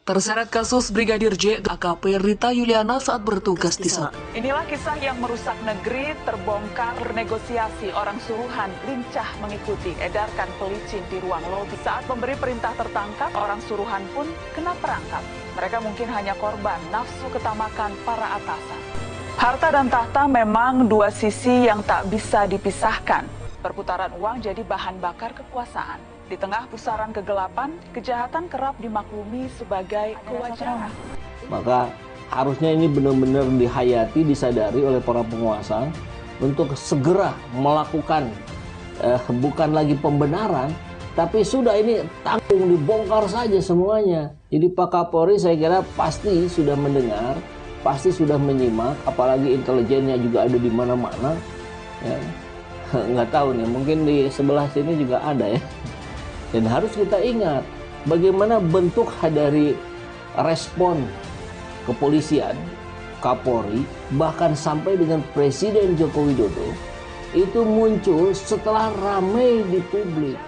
Terseret kasus Brigadir J AKP Rita Yuliana saat bertugas di sana. Inilah kisah yang merusak negeri, terbongkar bernegosiasi, orang suruhan lincah mengikuti, edarkan pelicin di ruang lobi. Saat memberi perintah tertangkap, orang suruhan pun kena perangkap. Mereka mungkin hanya korban nafsu ketamakan para atasan. Harta dan tahta memang dua sisi yang tak bisa dipisahkan. Perputaran uang jadi bahan bakar kekuasaan. Di tengah pusaran kegelapan, kejahatan kerap dimaklumi sebagai kewajaran. Maka harusnya ini benar-benar dihayati, disadari oleh para penguasa untuk segera melakukan bukan lagi pembenaran, tapi sudah ini tanggung, dibongkar saja semuanya. Jadi Pak Kapolri saya kira pasti sudah mendengar, pasti sudah menyimak, apalagi intelijennya juga ada di mana-mana. Ya. Nggak tahu nih, mungkin di sebelah sini juga ada ya. Dan harus kita ingat bagaimana bentuk dari respon kepolisian, Kapolri, bahkan sampai dengan Presiden Joko Widodo itu muncul setelah ramai di publik.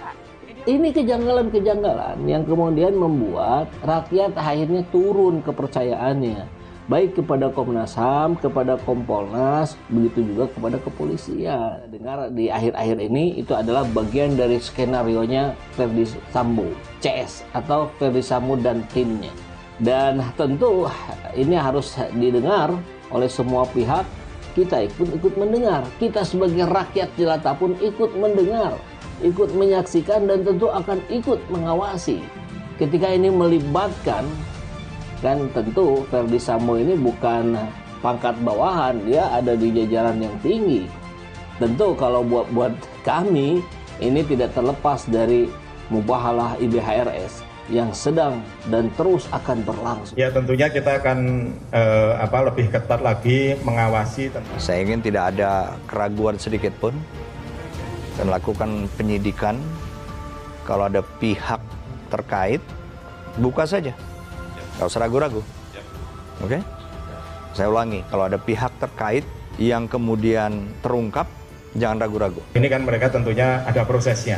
Ini kejanggalan-kejanggalan yang kemudian membuat rakyat akhirnya turun kepercayaannya. Baik kepada Komnas HAM, kepada Kompolnas, begitu juga kepada kepolisian. Dengar di akhir-akhir ini itu adalah bagian dari skenarionya Ferdy Sambo, CS atau Ferdy Sambo dan timnya. Dan tentu ini harus didengar oleh semua pihak. Kita ikut mendengar. Kita sebagai rakyat jelata pun ikut mendengar, ikut menyaksikan dan tentu akan ikut mengawasi. Ketika ini melibatkan, kan tentu Ferdy Sambo ini bukan pangkat bawahan, dia ada di jajaran yang tinggi. Tentu kalau buat kami ini tidak terlepas dari mubahalah IBHRS yang sedang dan terus akan berlangsung. Ya tentunya kita akan lebih ketat lagi mengawasi. Saya ingin tidak ada keraguan sedikit pun dan lakukan penyidikan. Kalau ada pihak terkait, buka saja. Nggak usah ragu-ragu. Oke? Saya ulangi, kalau ada pihak terkait yang kemudian terungkap, jangan ragu-ragu. Ini kan mereka tentunya ada prosesnya.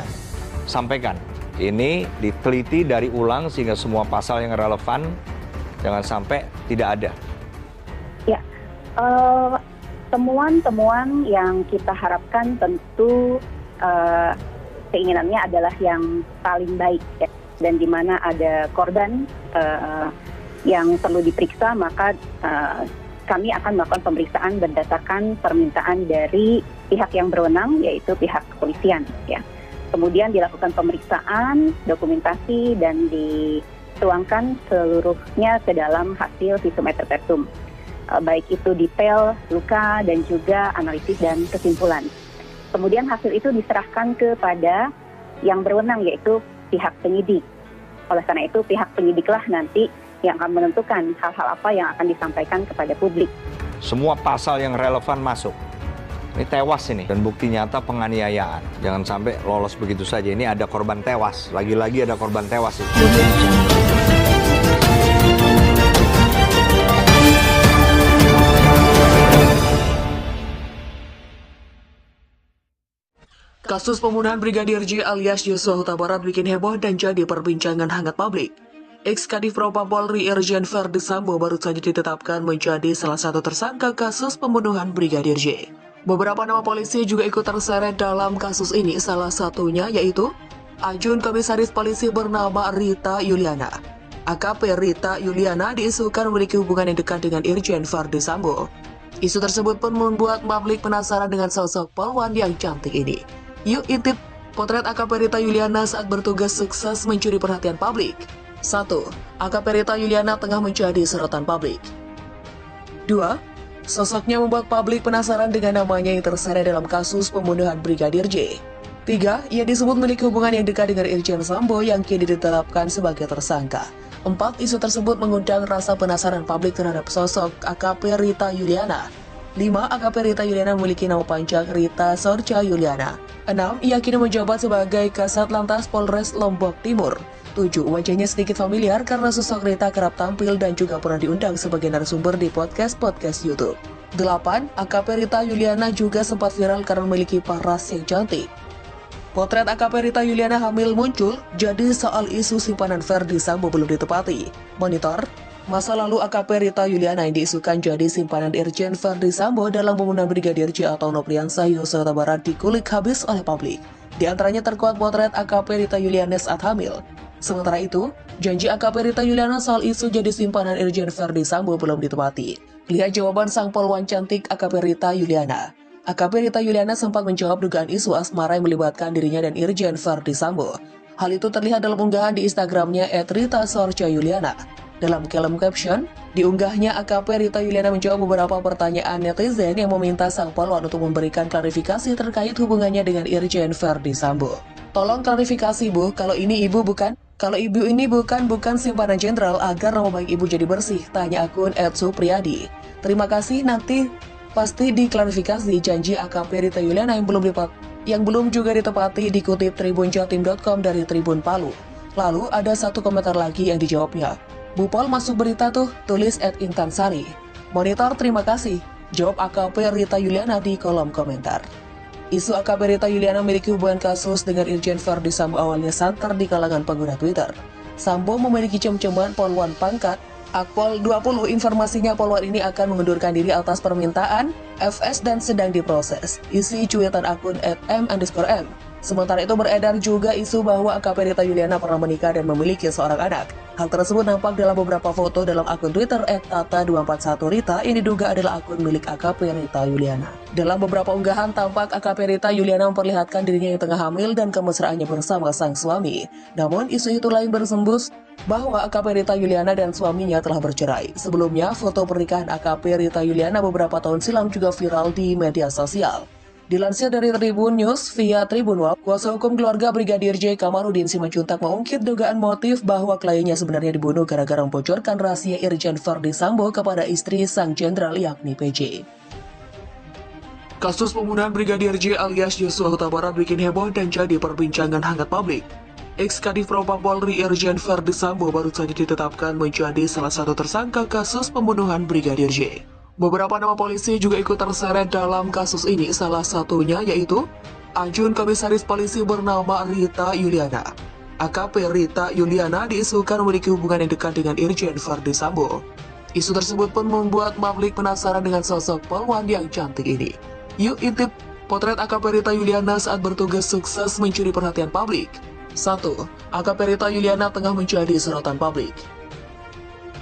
Sampaikan, ini diteliti dari ulang sehingga semua pasal yang relevan, jangan sampai tidak ada. Ya, temuan-temuan yang kita harapkan tentu keinginannya adalah yang paling baik ya. Dan di mana ada korban yang perlu diperiksa, maka kami akan melakukan pemeriksaan berdasarkan permintaan dari pihak yang berwenang, yaitu pihak kepolisian. Ya. Kemudian dilakukan pemeriksaan, dokumentasi, dan dituangkan seluruhnya ke dalam hasil visum et repertum. Baik itu detail luka dan juga analisis dan kesimpulan. Kemudian hasil itu diserahkan kepada yang berwenang, yaitu pihak penyidik. Oleh karena itu pihak penyidiklah nanti yang akan menentukan hal-hal apa yang akan disampaikan kepada publik. Semua pasal yang relevan masuk. Ini tewas ini dan bukti nyata penganiayaan. Jangan sampai lolos begitu saja. Ini ada korban tewas. Lagi-lagi ada korban tewas. Kasus pembunuhan Brigadir J alias Yosua Huta Barat bikin heboh dan jadi perbincangan hangat publik. Ex-Kadif Propam Polri Irjen Ferdy Sambo baru saja ditetapkan menjadi salah satu tersangka kasus pembunuhan Brigadir J. Beberapa nama polisi juga ikut terseret dalam kasus ini, salah satunya yaitu Ajun Komisaris Polisi bernama Rita Yuliana. AKP Rita Yuliana diisukan memiliki hubungan yang dekat dengan Irjen Ferdy Sambo. Isu tersebut pun membuat publik penasaran dengan sosok polwan yang cantik ini. Yuk intip potret AKP Rita Yuliana saat bertugas sukses mencuri perhatian publik. 1. AKP Rita Yuliana tengah menjadi sorotan publik. 2. Sosoknya membuat publik penasaran dengan namanya yang terseret dalam kasus pembunuhan Brigadir J. 3. Ia disebut memiliki hubungan yang dekat dengan Irjen Sambo yang kini ditetapkan sebagai tersangka. 4. Isu tersut mengundang rasa penasaran publik terhadap sosok AKP Rita Yuliana. 5. AKP Rita Yuliana memiliki nama panjang Rita Sorcha Yuliana. 6. Ia kini menjabat sebagai Kasat Lantas Polres Lombok Timur. 7. Wajahnya sedikit familiar karena sosok Rita kerap tampil dan juga pernah diundang sebagai narasumber di podcast YouTube. 8. AKP Rita Yuliana juga sempat viral karena memiliki paras yang cantik. Potret AKP Rita Yuliana hamil muncul, jadi soal isu simpanan Verdi Sambo belum ditepati. Monitor, masa lalu AKP Rita Yuliana yang diisukan jadi simpanan Irjen Verdi Sambo dalam pembunuhan Brigadir J atau Nopriansah Yosua Huta Barat dikulik habis oleh publik. Di antaranya terkuat potret AKP Rita Yuliana saat hamil. Sementara itu, janji AKP Rita Yuliana soal isu jadi simpanan Irjen Verdi Sambo belum ditepati. Lihat jawaban sang polwan cantik AKP Rita Yuliana. AKP Rita Yuliana sempat menjawab dugaan isu asmara yang melibatkan dirinya dan Irjen Verdi Sambo. Hal itu terlihat dalam unggahan di Instagramnya @ritasorcayuliana. Dalam kolom caption, diunggahnya AKP Rita Yuliana menjawab beberapa pertanyaan netizen yang meminta sang polwan untuk memberikan klarifikasi terkait hubungannya dengan Irjen Verdi Sambo. Tolong klarifikasi Bu, kalau ini ibu ini bukan simpanan jenderal agar nama baik ibu jadi bersih, tanya akun @supriyadi. Terima kasih, nanti pasti diklarifikasi, janji AKP Rita Yuliana yang belum juga ditepati, dikutip tribunjatim.com dari Tribun Palu. Lalu ada satu komentar lagi yang dijawabnya. Bu Pol masuk berita tuh, tulis @intansari. Monitor, terima kasih, jawab AKP Rita Yuliana di kolom komentar. Isu AKP Rita Yuliana memiliki hubungan kasus dengan Irjen Verdi Sambo awalnya santer di kalangan pengguna Twitter. Sambo memiliki cem-ceman polwan pangkat Akpol 20, informasinya polwan ini akan mengundurkan diri atas permintaan FS dan sedang diproses. Isi cuitan akun @m_m. Sementara itu beredar juga isu bahwa AKP Rita Yuliana pernah menikah dan memiliki seorang anak. Hal tersebut nampak dalam beberapa foto dalam akun Twitter @tata241rita yang diduga adalah akun milik AKP Rita Yuliana. Dalam beberapa unggahan tampak AKP Rita Yuliana memperlihatkan dirinya yang tengah hamil dan kemesraannya bersama sang suami. Namun isu itu lain bersembus bahwa AKP Rita Yuliana dan suaminya telah bercerai. Sebelumnya, foto pernikahan AKP Rita Yuliana beberapa tahun silam juga viral di media sosial. Dilansir dari Tribun News via Tribun Wap, kuasa hukum keluarga Brigadir J Kamarudin Simanjuntak mengungkit dugaan motif bahwa kliennya sebenarnya dibunuh gara-gara membocorkan rahasia Irjen Verdi Sambo kepada istri sang jenderal yakni PJ. Kasus pembunuhan Brigadir J alias Yosua Huta Barat bikin heboh dan jadi perbincangan hangat publik. Ex-Kadif Propam Polri Irjen Verdi Sambo baru saja ditetapkan menjadi salah satu tersangka kasus pembunuhan Brigadir J. Beberapa nama polisi juga ikut terseret dalam kasus ini, salah satunya yaitu Ajun Komisaris Polisi bernama Rita Yuliana. AKP Rita Yuliana diisukan memiliki hubungan yang dekat dengan Irjen Verdi Sambo. Isu tersebut pun membuat publik penasaran dengan sosok polwan yang cantik ini. Yuk intip potret AKP Rita Yuliana saat bertugas sukses mencuri perhatian publik. 1. AKP Rita Yuliana tengah menjadi sorotan publik.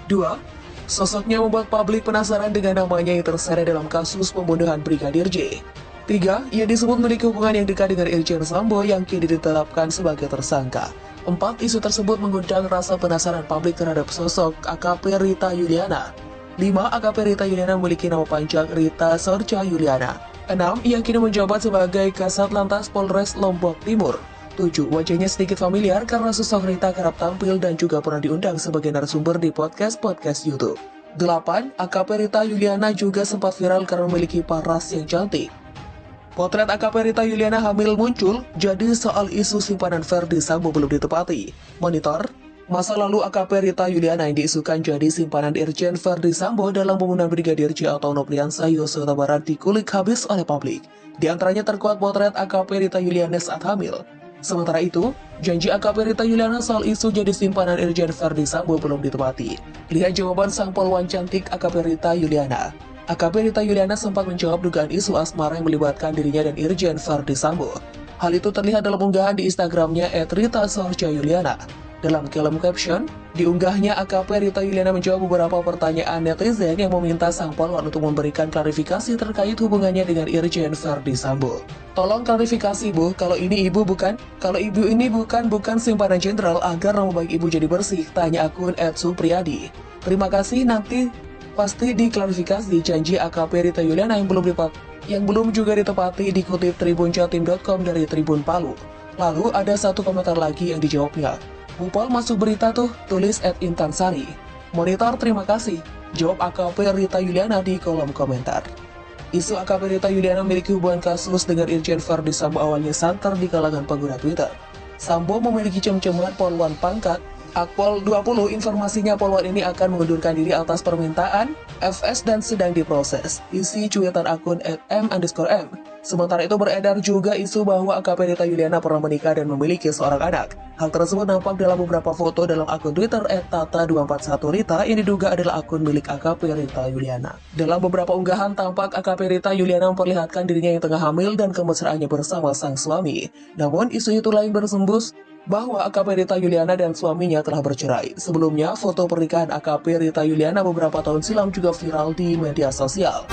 2. Sosoknya membuat publik penasaran dengan namanya yang terseret dalam kasus pembunuhan Brigadir J. 3. Ia disebut memiliki hubungan yang dekat dengan Irjen Sambo yang kini ditetapkan sebagai tersangka. 4. Isu tersebut mengundang rasa penasaran publik terhadap sosok AKP Rita Yuliana. 5. AKP Rita Yuliana memiliki nama panjang Rita Sorcayuliana. 6. Ia kini menjabat sebagai Kasat Lantas Polres Lombok Timur. 7. Wajahnya sedikit familiar karena sosok Rita kerap tampil dan juga pernah diundang sebagai narasumber di podcast YouTube. 8. AKP Rita Yuliana juga sempat viral karena memiliki paras yang cantik. Potret AKP Rita Yuliana hamil muncul, jadi soal isu simpanan Verdi Sambo belum ditepati. Monitor, masa lalu AKP Rita Yuliana yang diisukan jadi simpanan Irjen Verdi Sambo dalam pembunuhan Brigadir J atau Nopriansah Yosua Huta Barat dikulik habis oleh publik. Di antaranya terkuat potret AKP Rita Yuliana saat hamil. Sementara itu, janji AKP Rita Yuliana soal isu jadi simpanan Irjen Verdi Sambo belum ditepati. Lihat jawaban sang polwan cantik AKP Rita Yuliana. AKP Rita Yuliana sempat menjawab dugaan isu asmara yang melibatkan dirinya dan Irjen Verdi Sambo. Hal itu terlihat dalam unggahan di Instagramnya @ritasorcayuliana. Dalam kolom caption, diunggahnya AKP Rita Yuliana menjawab beberapa pertanyaan netizen yang meminta sang polwan untuk memberikan klarifikasi terkait hubungannya dengan Irjen Verdi Sambo. Tolong klarifikasi Bu, kalau ini ibu ini bukan simpanan jenderal agar nama baik ibu jadi bersih, tanya akun @supriyadi. Terima kasih, nanti pasti diklarifikasi, janji AKP Rita Yuliana yang belum juga ditepati, dikutip tribunjatim.com dari Tribun Palu. Lalu ada satu komentar lagi yang dijawabnya. Bu Pol masuk berita tuh, tulis @intansari. Monitor, terima kasih, jawab AKP Rita Yuliana di kolom komentar. Isu AKP Rita Yuliana memiliki hubungan kasus dengan Irjen Verdi Sambo awalnya santer di kalangan pengguna Twitter. Sambo memiliki cem-ceman polwan pangkat. Akpol 20, informasinya polwan ini akan mengundurkan diri atas permintaan FS dan sedang diproses. Isi cuitan akun @m_m. Sementara itu beredar juga isu bahwa AKP Rita Yuliana pernah menikah dan memiliki seorang anak. Hal tersebut nampak dalam beberapa foto dalam akun Twitter @tata241rita yang diduga adalah akun milik AKP Rita Yuliana. Dalam beberapa unggahan tampak AKP Rita Yuliana memperlihatkan dirinya yang tengah hamil dan kemesraannya bersama sang suami. Namun isu itu lain bersembus bahwa AKP Rita Yuliana dan suaminya telah bercerai. Sebelumnya, foto pernikahan AKP Rita Yuliana beberapa tahun silam juga viral di media sosial.